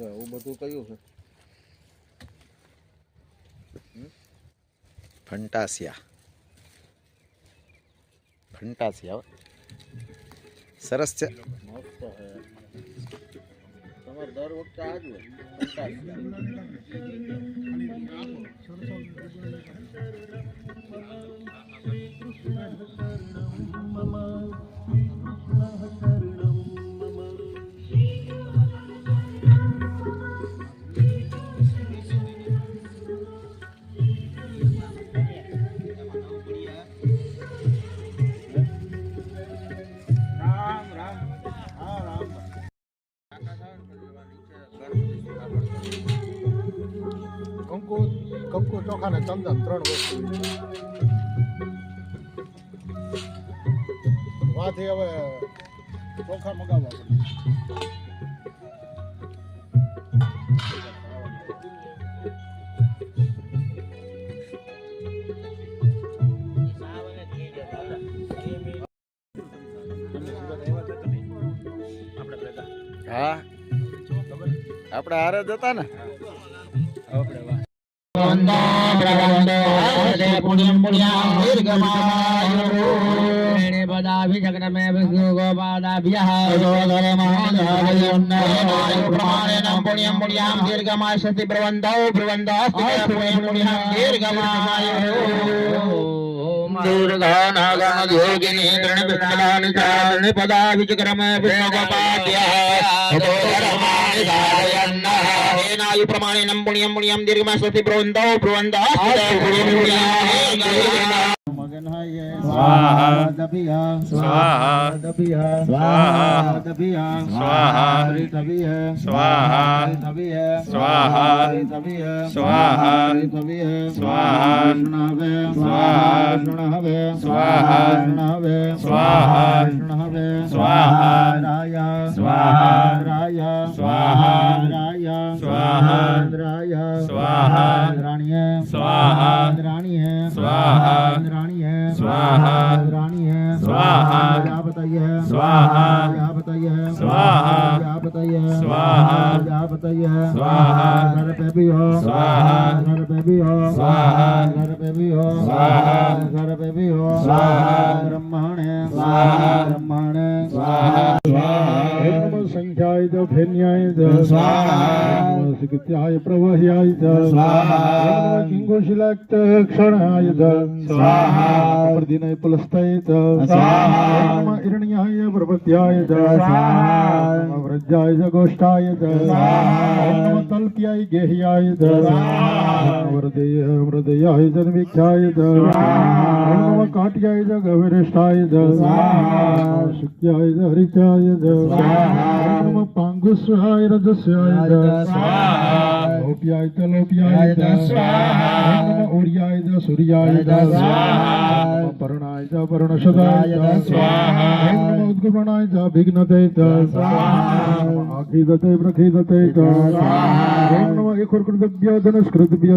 એવું બધું કયું છે? ફંટાસિયા સરસ છે. મસ્ત છે. તમારે દર વખતે આ જ હોય કંકુ ચોખા ને ચંદન 3 વસ્તુ વાથી હવે ચોખા મગાવવા હા આપણે હારે જ હતા ને. प्रमाणेन पुण्यं पुण्यं दीर्घमासति ब्रुवन्तौ ब्रुवन्तः स्वाहा दबिया स्वाहा दबिया स्वाहा दबिया स्वाहा दबिया स्वाहा दबिया स्वाहा दबिया स्वाहा दबिया स्वाहा नवे स्वाहा नवे स्वाहा नवे स्वाहा नवे स्वाहा राया स्वाहा राया स्वाहा राया स्वाहा राया स्वाहा राणिये स्वाहा राणिये स्वाहा राणिये स्वाहा राणिये स्वाहा यापतये स्वाहा यापतये स्वाहा यापतये स्वाहा यापतये स्वाहा घर पे भी हो स्वाहा घर पे भी हो स्वाहा घर पे भी हो स्वाहा घर पे भी हो स्वाहा ब्रह्मणे स्वाहा ब्रह्मणे स्वाहा स्वाहा संख्याय च फेन्याय च स्वाहा सिकत्याय प्रवह्याय च स्वाहा किंगोशिलाक्त क्षणाय च स्वाहा प्रदिनय पुलस्ताय च स्वाहा हिरण्याय प्रपत्याय च स्वाहा व्रजाय च गोष्ठाय च स्वाहा तल्प्याय गेह्याय च स्वाहा हृदयाय च विख्याय च स्वाहा काट्याय च गविरिष्ठाय च स्वाहा शुक्याय च हरिचाय च स्वाहा पांगुस्याय रजस्याय च स्वाहा लोप्याय च लोप्याय च स्वाहा उर्याय च सूर्याय च स्वाहा पर्णाय च पर्णशदाय च स्वाहा उद्गमनाय च विघ्नते च स्वाहा आखिदते प्रखिदते च स्वाहा नमः एकुर्कृतभ्यो धनस्कृतभ्यो